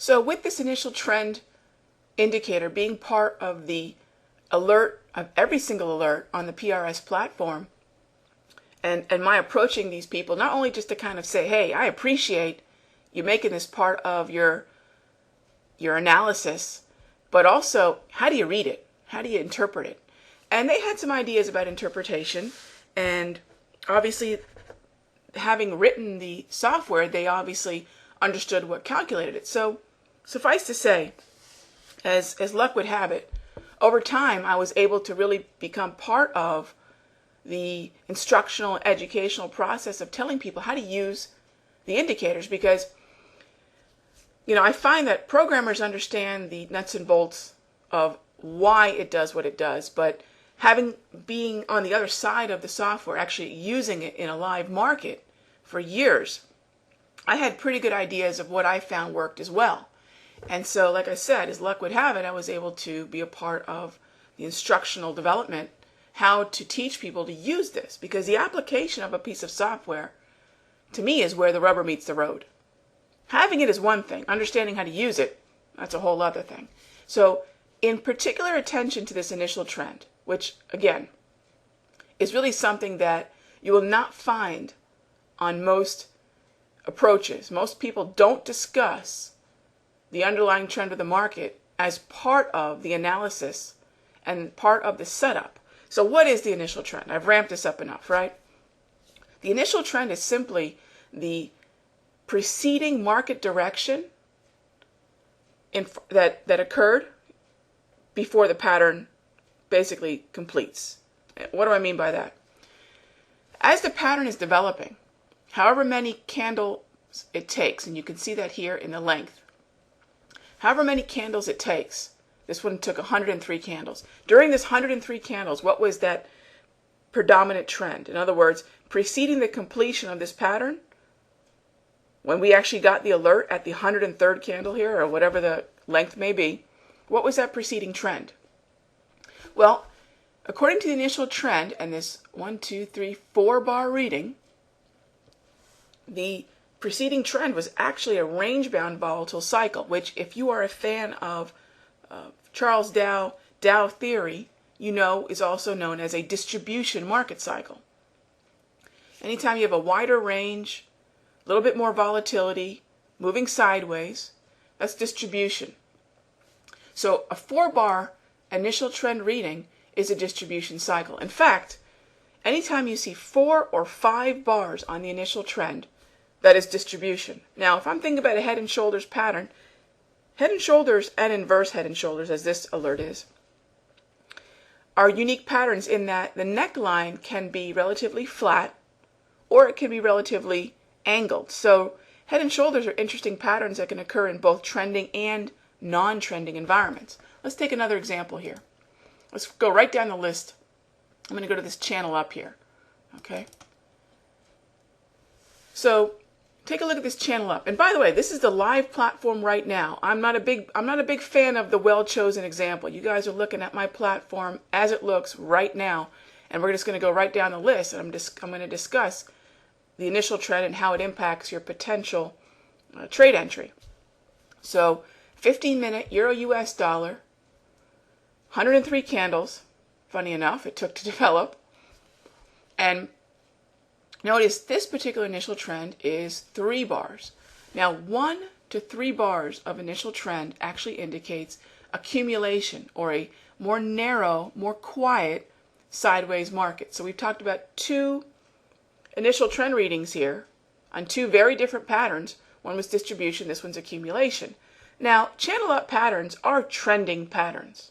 So with this initial trend indicator being part of the alert, of every single alert on the PRS platform, and my approaching these people, not only just to kind of say, hey, I appreciate you making this part of your analysis, but also, how do you read it? How do you interpret it? And they had some ideas about interpretation, and obviously, having written the software, they obviously understood what calculated it. So, suffice to say, as luck would have it, over time, I was able to really become part of the instructional, educational process of telling people how to use the indicators, because I find that programmers understand the nuts and bolts of why it does what it does, but being on the other side of the software, actually using it in a live market for years, I had pretty good ideas of what I found worked as well. And so, like I said, as luck would have it, I was able to be a part of the instructional development, how to teach people to use this, because the application of a piece of software, to me, is where the rubber meets the road. Having it is one thing. Understanding how to use it, that's a whole other thing. So, in particular attention to this initial trend, which, again, is really something that you will not find on most approaches. Most people don't discuss the underlying trend of the market as part of the analysis and part of the setup. So what is the initial trend? I've ramped this up enough, right? The initial trend is simply the preceding market direction that occurred before the pattern basically completes. What do I mean by that? As the pattern is developing, however many candles it takes, and you can see that here in the length, however many candles it takes, this one took 103 candles. During this 103 candles, what was that predominant trend? In other words, preceding the completion of this pattern, when we actually got the alert at the 103rd candle here, or whatever the length may be, what was that preceding trend? Well, according to the initial trend and this 4-bar reading, the preceding trend was actually a range-bound volatile cycle, which, if you are a fan of Charles Dow theory, you know is also known as a distribution market cycle. Anytime you have a wider range, a little bit more volatility, moving sideways, that's distribution. So a 4-bar initial trend reading is a distribution cycle. In fact, anytime you see 4 or 5 bars on the initial trend, that is distribution. Now, if I'm thinking about a head and shoulders pattern, head and shoulders and inverse head and shoulders, as this alert is, are unique patterns in that the neckline can be relatively flat or it can be relatively angled. So head and shoulders are interesting patterns that can occur in both trending and non-trending environments. Let's take another example here. Let's go right down the list. I'm going to go to this channel up here. Okay. So take a look at this channel up. And by the way, this is the live platform right now. I'm not a big fan of the well-chosen example. You guys are looking at my platform as it looks right now, and we're just going to go right down the list, and I'm going to discuss the initial trend and how it impacts your potential trade entry. So 15-minute Euro-US dollar, 103 candles. Funny enough, it took to develop. And notice this particular initial trend is 3 bars. Now, 1 to 3 bars of initial trend actually indicates accumulation, or a more narrow, more quiet sideways market. So we've talked about 2 initial trend readings here on 2 very different patterns. One was distribution, this one's accumulation. Now, channel up patterns are trending patterns,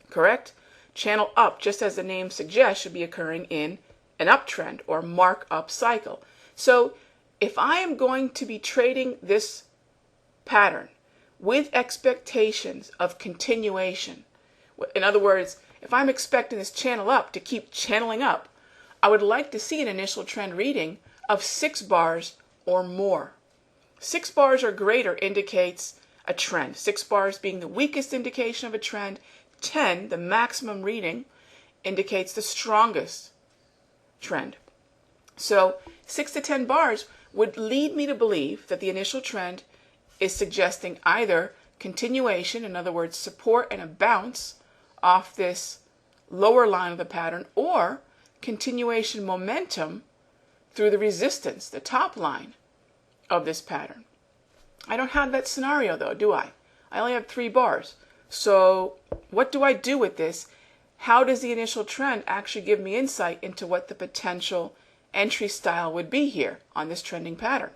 correct? Channel up, just as the name suggests, should be occurring in an uptrend or mark-up cycle. So if I am going to be trading this pattern with expectations of continuation, in other words, if I'm expecting this channel up to keep channeling up, I would like to see an initial trend reading of 6 bars or more. 6 bars or greater indicates a trend. 6 bars being the weakest indication of a trend. 10, the maximum reading, indicates the strongest trend. So 6 to 10 bars would lead me to believe that the initial trend is suggesting either continuation, in other words, support and a bounce off this lower line of the pattern, or continuation momentum through the resistance, the top line of this pattern. I don't have that scenario though, do I? I only have 3 bars. So what do I do with this? How does the initial trend actually give me insight into what the potential entry style would be here on this trending pattern?